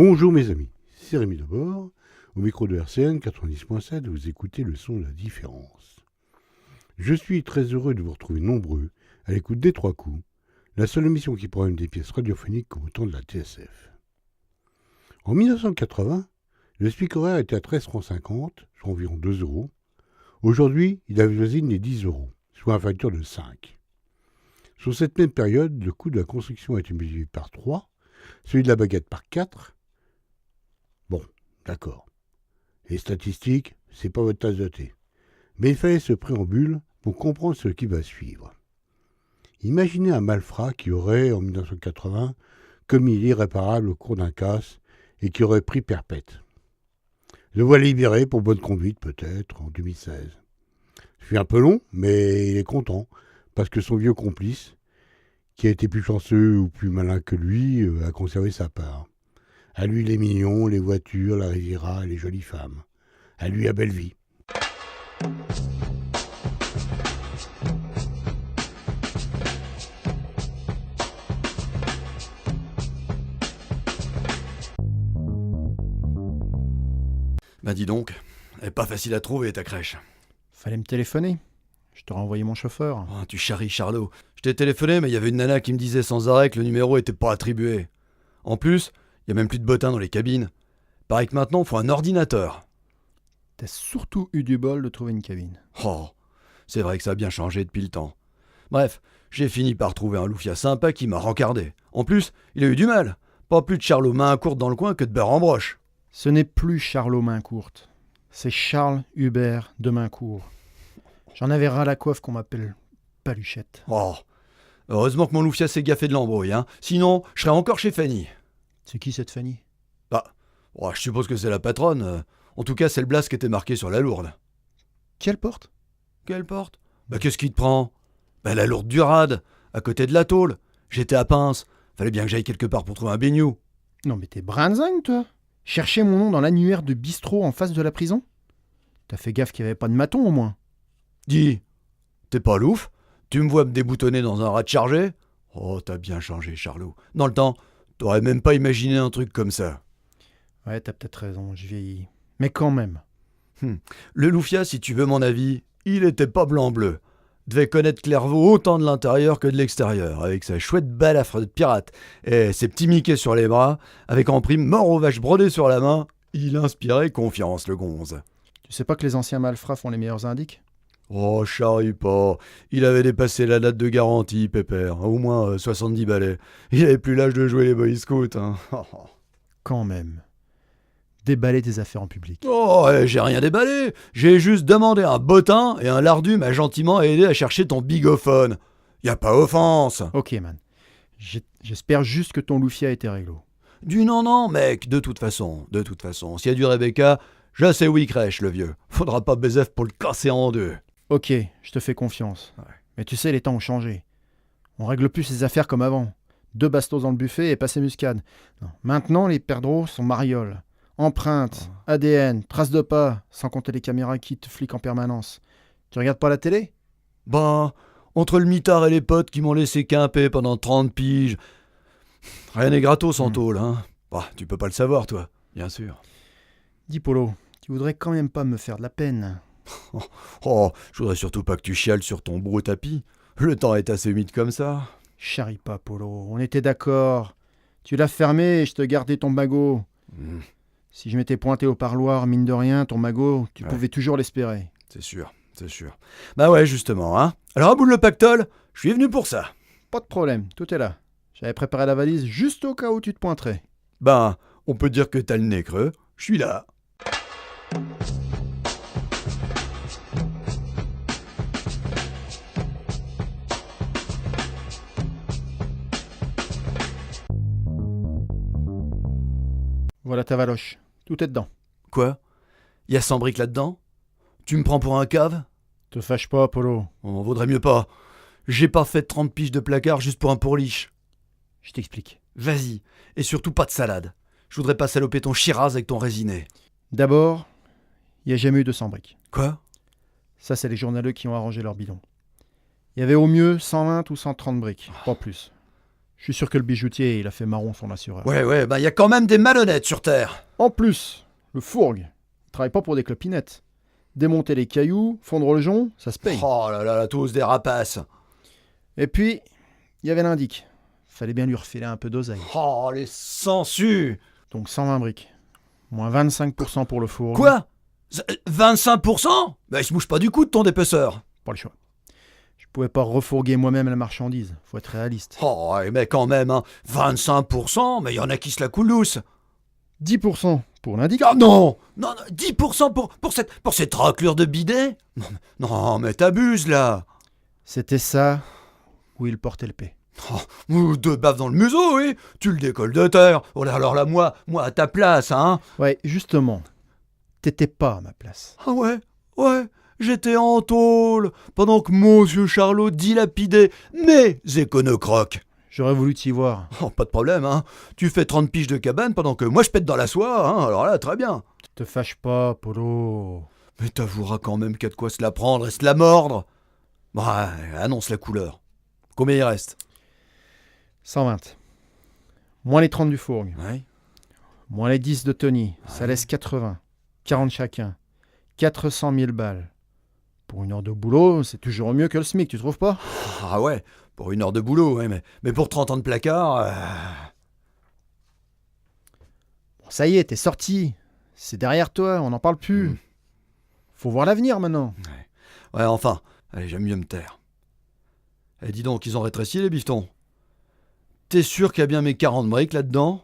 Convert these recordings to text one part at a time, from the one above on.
Bonjour mes amis, c'est Rémi Debord, au micro de RCN 90.7, vous écoutez le son de la différence. Je suis très heureux de vous retrouver nombreux à l'écoute des Trois Coups, la seule émission qui programme des pièces radiophoniques comme au temps de la TSF. En 1980, le SMIC horaire était à 13,50 francs, soit environ 2 euros. Aujourd'hui, il avoisine les 10 euros, soit un facteur de 5. Sur cette même période, le coût de la construction a été multiplié par 3, celui de la baguette par 4. Bon, d'accord. Les statistiques, c'est pas votre tasse de thé. Mais il fallait ce préambule pour comprendre ce qui va suivre. Imaginez un malfrat qui aurait, en 1980, commis l'irréparable au cours d'un casse et qui aurait pris perpète. Le voilà libéré pour bonne conduite, peut-être, en 2016. C'est un peu long, mais il est content, parce que son vieux complice, qui a été plus chanceux ou plus malin que lui, a conservé sa part. À lui les millions, les voitures, la Riviera et les jolies femmes. À lui la belle vie. Bah dis donc, elle est pas facile à trouver ta crèche. Fallait me téléphoner. Je t'aurais envoyé mon chauffeur. Oh, tu charries Charlot. Je t'ai téléphoné mais il y avait une nana qui me disait sans arrêt que le numéro était pas attribué. En plus, il y a même plus de bottins dans les cabines. Paraît que maintenant, il faut un ordinateur. T'as surtout eu du bol de trouver une cabine. Oh, c'est vrai que ça a bien changé depuis le temps. Bref, j'ai fini par trouver un loufia sympa qui m'a rencardé. En plus, il a eu du mal. Pas plus de Charlot main courte dans le coin que de beurre en broche. Ce n'est plus Charlot main courte. C'est Charles Hubert de main courte. J'en avais ras la coiffe qu'on m'appelle Paluchette. Oh, heureusement que mon loufia s'est gaffé de l'embrouille, hein. Sinon, je serais encore chez Fanny. C'est qui cette Fanny? Je suppose que c'est la patronne. En tout cas, c'est le blast qui était marqué sur la lourde. Quelle porte? Quelle porte? Qu'est-ce qui te prend? La lourde du rade, à côté de la tôle. J'étais à Pince. Fallait bien que j'aille quelque part pour trouver un baignou. Non mais t'es brinzingue, toi. Chercher mon nom dans l'annuaire de bistrot en face de la prison? T'as fait gaffe qu'il n'y avait pas de maton au moins. Dis, t'es pas louf? Tu me vois me déboutonner dans un rad chargé? Oh, t'as bien changé, Charlot. Dans le temps, t'aurais même pas imaginé un truc comme ça. Ouais, t'as peut-être raison, je vieillis. Mais quand même. Le loufia, si tu veux mon avis, il était pas blanc-bleu. Devait connaître Clairvaux autant de l'intérieur que de l'extérieur, avec sa chouette balafre de pirate et ses petits Mickey sur les bras, avec en prime mort aux vaches brodées sur la main. Il inspirait confiance, le gonze. Tu sais pas que les anciens malfrats font les meilleurs indices? Oh, charrie pas. Il avait dépassé la date de garantie, pépère. Au moins 70 balais. Il avait plus l'âge de jouer les Boy Scouts, hein. Quand même. Déballer tes affaires en public. Oh, j'ai rien déballé. J'ai juste demandé un bottin et un lardu m'a gentiment aidé à chercher ton bigophone. Y a pas offense. Ok, man. J'espère juste que ton loufia était réglo. Du non, mec, de toute façon. S'il y a du Rebecca, je sais où il crèche, le vieux. Faudra pas baiser pour le casser en deux. Ok, je te fais confiance. Ouais. Mais tu sais, les temps ont changé. On règle plus ces affaires comme avant. 2 bastos dans le buffet et passer muscade. Non. Maintenant, les perdreaux sont marioles. Empreintes, ADN, traces de pas, sans compter les caméras qui te fliquent en permanence. Tu regardes pas la télé? Entre le mitard et les potes qui m'ont laissé quimper pendant 30 piges, rien n'est gratos en tôle, hein. Tu peux pas le savoir, toi, bien sûr. Dis Polo, tu voudrais quand même pas me faire de la peine. Oh, je voudrais surtout pas que tu chiales sur ton beau tapis. Le temps est assez humide comme ça. Charrie pas, Polo, on était d'accord. Tu l'as fermé et je te gardais ton magot. Si je m'étais pointé au parloir, mine de rien, ton magot, tu pouvais toujours l'espérer. C'est sûr. Ouais, justement, hein. Alors, à bout de le pactole, je suis venu pour ça. Pas de problème, tout est là. J'avais préparé la valise juste au cas où tu te pointerais. On peut dire que t'as le nez creux. Je suis là. Voilà ta valoche. Tout est dedans. Quoi? Y a 100 briques là-dedans? Tu me prends pour un cave? Te fâche pas, Polo. On vaudrait mieux pas. J'ai pas fait 30 piges de placard juste pour un pourliche. Je t'explique. Vas-y. Et surtout pas de salade. Je voudrais pas saloper ton Shiraz avec ton résiné. D'abord, il n'y a jamais eu de 100 briques. Quoi? Ça, c'est les journaleux qui ont arrangé leur bidon. Il y avait au mieux 120 ou 130 briques, pas plus. Je suis sûr que le bijoutier, il a fait marron son assureur. Ouais, y a quand même des malhonnêtes sur Terre. En plus, le fourgue, il travaille pas pour des clopinettes. Démonter les cailloux, fondre le jonc, ça se paye. Oh là là, tous des rapaces. Et puis, il y avait l'indic. Fallait bien lui refiler un peu d'oseille. Oh, les sangsues. Donc 120 briques. Moins 25% pour le fourgue. Quoi 25%? Bah, il se bouge pas du coup de ton épaisseur. Pas le choix. Je pouvais pas refourguer moi-même la marchandise. Faut être réaliste. Oh, mais quand même, hein. 25%? Mais il y en a qui se la coulent douce. 10% pour l'indic. Ah non, 10% pour cette raclure de bidet? Non, mais t'abuses là. C'était ça où il portait le P. Ou deux baffes dans le museau, oui. Tu le décolles de terre. Oh là, alors là, moi à ta place, hein. Ouais, justement. T'étais pas à ma place. Ah ouais, j'étais en tôle pendant que monsieur Charlot dilapidait mes éconocroques. J'aurais voulu t'y voir. Oh, pas de problème, hein. Tu fais 30 piges de cabane pendant que moi je pète dans la soie, hein. Alors là, très bien. Te fâche pas, Polo. Mais t'avoueras quand même qu'il y a de quoi se la prendre et se la mordre. Bah, annonce la couleur. Combien il reste? 120. Moins les 30 du fourgue. Ouais. Moins les 10 de Tony. Ça laisse 80. 40 chacun. 400 000 balles. Pour une heure de boulot, c'est toujours mieux que le SMIC, tu trouves pas? Ah ouais, pour une heure de boulot, ouais, mais pour 30 ans de placard... Bon, ça y est, t'es sorti. C'est derrière toi, on n'en parle plus. Faut voir l'avenir maintenant. Ouais, enfin, allez, j'aime mieux me taire. Eh, dis donc, ils ont rétréci les bifetons. T'es sûr qu'il y a bien mes 40 briques là-dedans?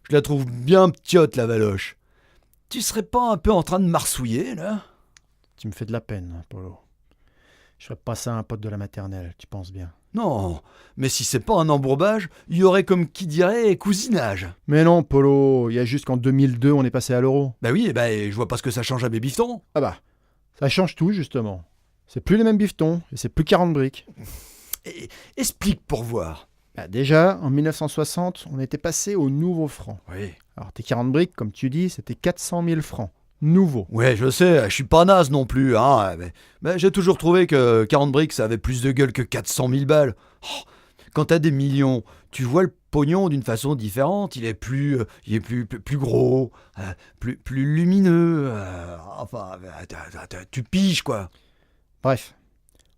Je la trouve bien petite, la valoche. Tu serais pas un peu en train de marsouiller, là? Tu me fais de la peine, Polo. Je ferais pas ça à un pote de la maternelle, tu penses bien. Non, mais si c'est pas un embourbage, il y aurait comme qui dirait cousinage. Mais non, Polo, il y a juste qu'en 2002, on est passé à l'euro. Bah oui, je vois pas ce que ça change à mes bifetons. Ah bah, ça change tout, justement. C'est plus les mêmes bifetons, et c'est plus 40 briques. Explique pour voir. Bah déjà, en 1960, on était passé au nouveau franc. Oui. Alors tes 40 briques, comme tu dis, c'était 400 000 francs. Nouveau. Ouais, je sais, je suis pas naze non plus, hein, mais j'ai toujours trouvé que 40 briques, ça avait plus de gueule que 400 000 balles. Oh, quand t'as des millions, tu vois le pognon d'une façon différente, il est plus gros, plus lumineux, enfin, tu piges, quoi. Bref,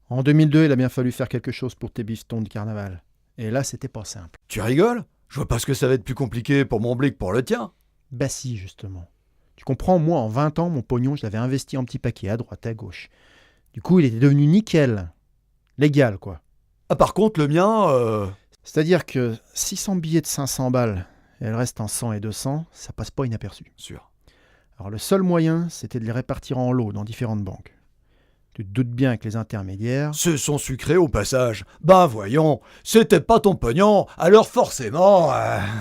en 2002, il a bien fallu faire quelque chose pour tes bifetons de carnaval. Et là, c'était pas simple. Tu rigoles? Je vois pas ce que ça va être plus compliqué pour mon blic pour le tien. Bah si, justement. Tu comprends, moi, en 20 ans, mon pognon, je l'avais investi en petits paquets, à droite, à gauche. Du coup, il était devenu nickel. Légal, quoi. Ah, par contre, le mien... C'est-à-dire que 600 billets de 500 balles, et le reste en 100 et 200, ça passe pas inaperçu. Sûr. Alors le seul moyen, c'était de les répartir en lots dans différentes banques. Tu te doutes bien que les intermédiaires... Ce sont sucrés au passage. Ben voyons, c'était pas ton pognon, alors forcément...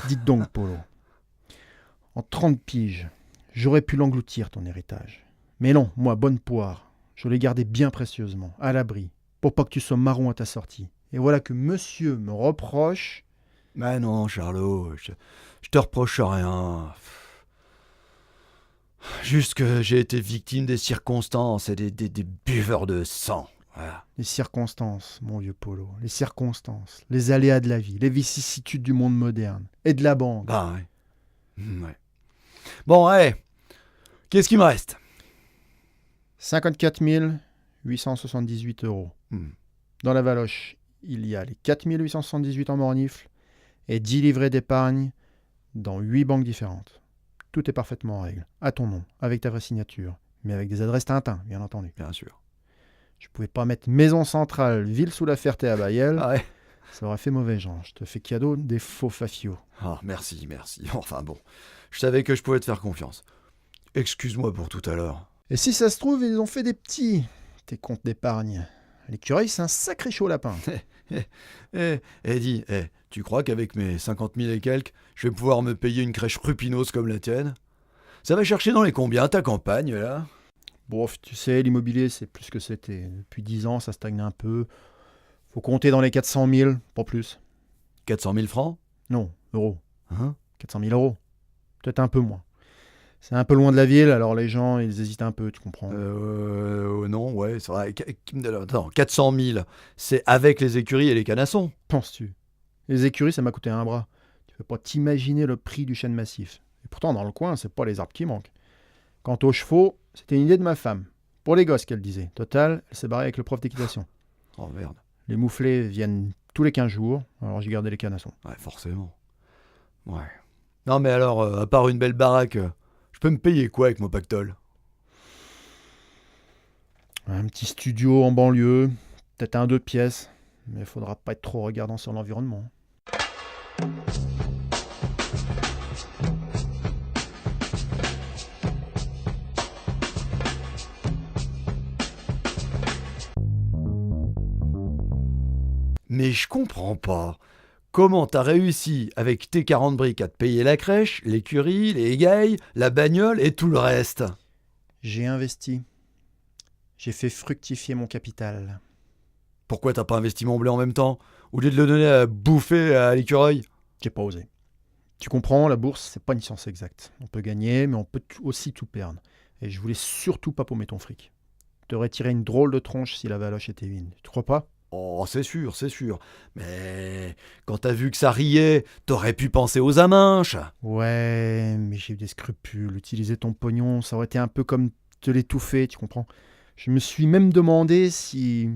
Dites donc, Polo. En 30 piges, j'aurais pu l'engloutir, ton héritage. Mais non, moi, bonne poire, je l'ai gardé bien précieusement, à l'abri, pour pas que tu sois marron à ta sortie. Et voilà que monsieur me reproche... Mais non, Charlot, je te reproche rien. Juste que j'ai été victime des circonstances et des buveurs de sang. Voilà. Les circonstances, mon vieux Polo, les circonstances, les aléas de la vie, les vicissitudes du monde moderne et de la banque. Bah ouais. Ouais. Bon, allez, qu'est-ce qui me reste? 54 878 €. Dans la valoche, il y a les 4 878 en mornifle et 10 livrets d'épargne dans 8 banques différentes. Tout est parfaitement en règle, à ton nom, avec ta vraie signature, mais avec des adresses Tintin, bien entendu. Bien sûr. Je pouvais pas mettre Maison Centrale, Ville sous la Ferté à Bayeul. Ah ouais. Ça aurait fait mauvais genre. Je te fais cadeau des faux fafios. Ah, merci. Enfin bon, je savais que je pouvais te faire confiance. Excuse-moi pour tout à l'heure. Et si ça se trouve, ils ont fait des petits, tes comptes d'épargne. L'écureuil, c'est un sacré chaud lapin. Dis, tu crois qu'avec mes 50 000 et quelques, je vais pouvoir me payer une crèche rupineuse comme la tienne? Ça va chercher dans les combien, ta campagne, là? Bon, tu sais, l'immobilier, c'est plus que c'était. Depuis 10 ans, ça stagne un peu. Faut compter dans les 400 000, pas plus. 400 000 francs? Non, euros. Hein? 400 000 €. Peut-être un peu moins. C'est un peu loin de la ville, alors les gens, ils hésitent un peu, tu comprends. Non, ouais, c'est vrai. Attends, 400 000, c'est avec les écuries et les canassons. Penses-tu? Les écuries, ça m'a coûté un bras. Tu peux pas t'imaginer le prix du chêne massif. Et pourtant, dans le coin, c'est pas les arbres qui manquent. Quant aux chevaux, c'était une idée de ma femme. Pour les gosses, qu'elle disait. Total, elle s'est barrée avec le prof d'équitation. Oh merde. Les mouflets viennent tous les 15 jours, alors j'ai gardé les canassons. Ouais, forcément. Ouais. Non mais alors, à part une belle baraque, je peux me payer quoi avec mon pactole? Un petit studio en banlieue, peut-être un 2 pièces, mais il faudra pas être trop regardant sur l'environnement. Mais je comprends pas. Comment t'as réussi avec tes 40 briques à te payer la crèche, l'écurie, les égayes, la bagnole et tout le reste? J'ai investi. J'ai fait fructifier mon capital. Pourquoi t'as pas investi mon blé en même temps? Au lieu de le donner à bouffer à l'écureuil? J'ai pas osé. Tu comprends, la bourse, c'est pas une science exacte. On peut gagner, mais on peut aussi tout perdre. Et je voulais surtout pas paumer ton fric. T'aurais tiré une drôle de tronche si la valoche était vide. Tu crois pas? Oh, c'est sûr, c'est sûr. Mais quand t'as vu que ça riait, t'aurais pu penser aux aminches. Ouais, mais j'ai eu des scrupules. Utiliser ton pognon, ça aurait été un peu comme te l'étouffer, tu comprends? Je me suis même demandé si...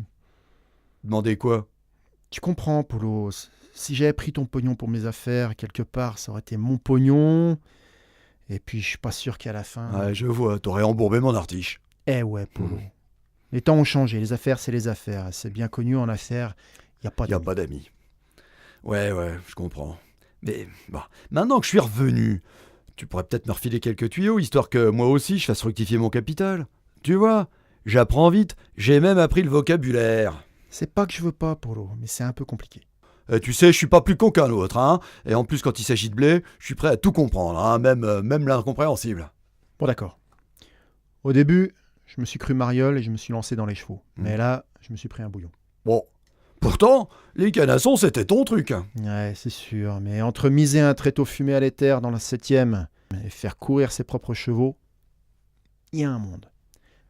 Demandez quoi? Tu comprends, Polo. Si j'avais pris ton pognon pour mes affaires, quelque part, ça aurait été mon pognon. Et puis, je suis pas sûr qu'à la fin... Ouais, je vois, t'aurais embourbé mon artiche. Eh ouais, Polo. Les temps ont changé. Les affaires, c'est les affaires. C'est bien connu en affaires. Il n'y a pas Y a de... pas d'amis. Ouais, je comprends. Mais bah, maintenant que je suis revenu, tu pourrais peut-être me refiler quelques tuyaux, histoire que moi aussi je fasse fructifier mon capital. Tu vois, j'apprends vite, j'ai même appris le vocabulaire. C'est pas que je veux pas, Polo, mais c'est un peu compliqué. Et tu sais, je suis pas plus con qu'un autre, hein. Et en plus, quand il s'agit de blé, je suis prêt à tout comprendre, hein, même l'incompréhensible. Bon, d'accord. Au début, je me suis cru mariole et je me suis lancé dans les chevaux. Mais là, je me suis pris un bouillon. Bon. Pourtant, les canassons, c'était ton truc. Ouais, c'est sûr. Mais entre miser un tréteau fumé à l'éther dans la 7e et faire courir ses propres chevaux, il y a un monde.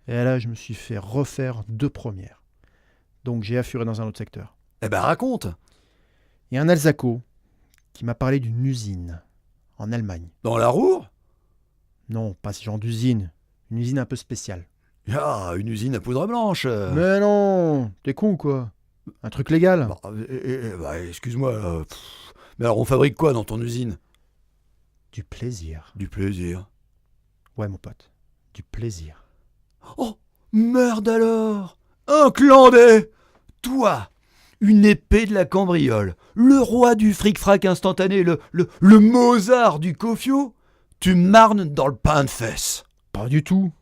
Et là, je me suis fait refaire 2 premières. Donc, j'ai affuré dans un autre secteur. Eh ben, raconte. Il y a un Alsaco qui m'a parlé d'une usine en Allemagne. Dans la Roure? Non, pas ce genre d'usine. Une usine un peu spéciale. Ah, une usine à poudre blanche. Mais non, t'es con ou quoi? Un truc légal? Bah, excuse-moi. Mais alors, on fabrique quoi dans ton usine? Du plaisir. Du plaisir. Ouais, mon pote. Du plaisir. Oh, merde alors! Un clandé! Toi, une épée de la cambriole, le roi du fric-frac instantané, le Mozart du cofio, tu marnes dans le pain de fesses. Pas du tout.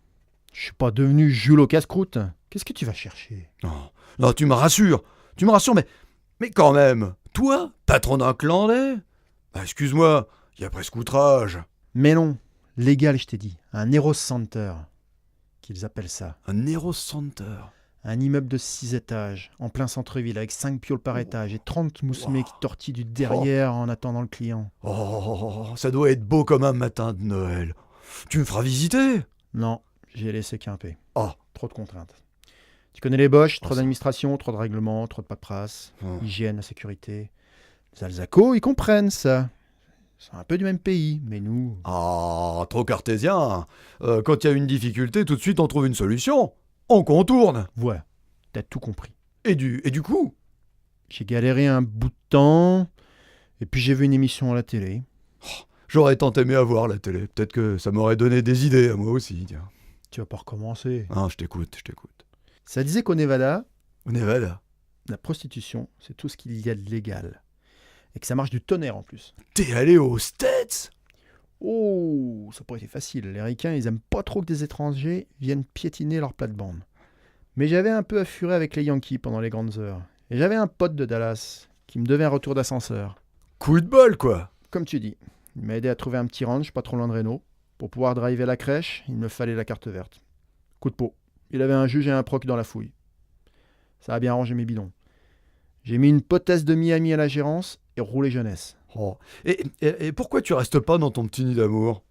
Je suis pas devenu Jules au casse-croûte. Qu'est-ce que tu vas chercher? Non, tu me rassures, mais quand même, toi, patron d'un clandé? Bah, excuse-moi, il y a presque outrage. Mais non, légal, je t'ai dit. Un Eros Center, qu'ils appellent ça. Un Eros Center. Un immeuble de 6 étages, en plein centre-ville, avec 5 pioles par étage et 30 moussemets qui tortillent du derrière en attendant le client. Oh, ça doit être beau comme un matin de Noël. Tu me feras visiter? Non, j'ai laissé quimper. Oh. Trop de contraintes. Tu connais les Boches, trop ça. d'administration, trop de règlements, trop de paperasse, Oh. hygiène, sécurité. Les Alsacos, ils comprennent ça. Ils sont un peu du même pays, mais nous... Ah, trop cartésien. Quand il y a une difficulté, tout de suite on trouve une solution. On contourne. Voilà, t'as tout compris. Et du coup? J'ai galéré un bout de temps, et puis j'ai vu une émission à la télé. J'aurais tant aimé avoir la télé. Peut-être que ça m'aurait donné des idées à moi aussi, tiens. Tu vas pas recommencer. Ah, je t'écoute. Ça disait qu'au Nevada, Au Nevada. la prostitution, c'est tout ce qu'il y a de légal. Et que ça marche du tonnerre en plus. T'es allé aux States? Oh, ça n'a pas été facile. Les ricains, ils aiment pas trop que des étrangers viennent piétiner leur plate-bande. Mais j'avais un peu affuré avec les Yankees pendant les grandes heures. Et j'avais un pote de Dallas qui me devait un retour d'ascenseur. Coup de bol, quoi. Comme tu dis, il m'a aidé à trouver un petit ranch pas trop loin de Reno. Pour pouvoir driver la crèche, il me fallait la carte verte. Coup de peau. Il avait un juge et un proc dans la fouille. Ça a bien rangé mes bidons. J'ai mis une potasse de Miami à la gérance et roulé jeunesse. Oh. Et pourquoi tu restes pas dans ton petit nid d'amour?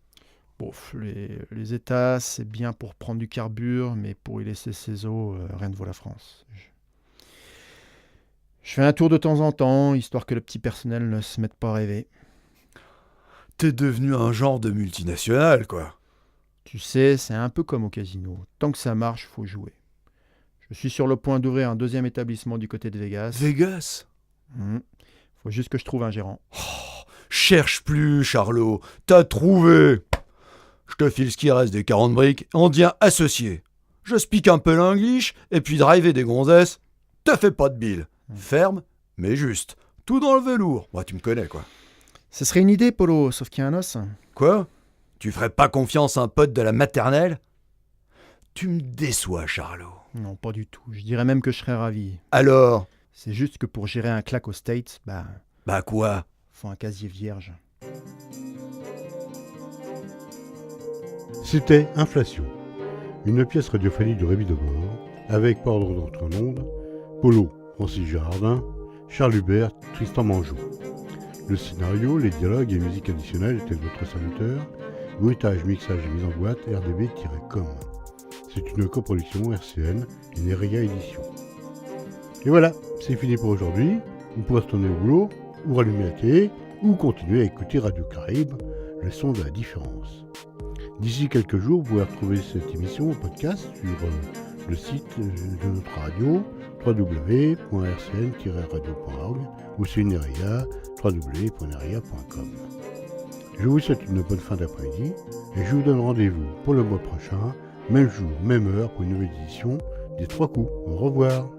Bof, les États, c'est bien pour prendre du carbure, mais pour y laisser ses os, rien ne vaut la France. Je fais un tour de temps en temps, histoire que le petit personnel ne se mette pas à rêver. T'es devenu un genre de multinationale, quoi. Tu sais, c'est un peu comme au casino. Tant que ça marche, faut jouer. Je suis sur le point d'ouvrir un 2e établissement du côté de Vegas. Vegas? Faut juste que je trouve un gérant. Cherche plus, Charlot. T'as trouvé. Je te file ce qui reste des 40 briques, on devient associé. Je spique un peu l'anglish, et puis driver des gonzesses, te fais pas de bile. Ferme, mais juste. Tout dans le velours. Moi, tu me connais, quoi. Ce serait une idée, Polo, sauf qu'il y a un os. Quoi? Tu ferais pas confiance à un pote de la maternelle? Tu me déçois, Charlot. Non, pas du tout. Je dirais même que je serais ravi. Alors? C'est juste que pour gérer un claque aux States, Bah quoi? faut un casier vierge. C'était Inflation, une pièce radiophonique de Rémi Debord, avec par ordre d'entrée en ondes, Polo, Francis Jardin, Charles Hubert, Tristan Manjou. Le scénario, les dialogues et musique additionnelle étaient de votre serviteur, bruitage, mixage et mise en boîte rdb-com. C'est une coproduction RCN et Neria Édition. Et voilà, c'est fini pour aujourd'hui. Vous pourrez retourner au boulot, ou rallumer la télé, ou continuer à écouter Radio Caraïbe, le son de la différence. D'ici quelques jours, vous pouvez retrouver cette émission en podcast sur le site de notre radio, www.rcn-radio.org, ou sur Neria, www.neria.com. Je vous souhaite une bonne fin d'après-midi, et je vous donne rendez-vous pour le mois prochain, même jour, même heure, pour une nouvelle édition des 3 coups. Au revoir.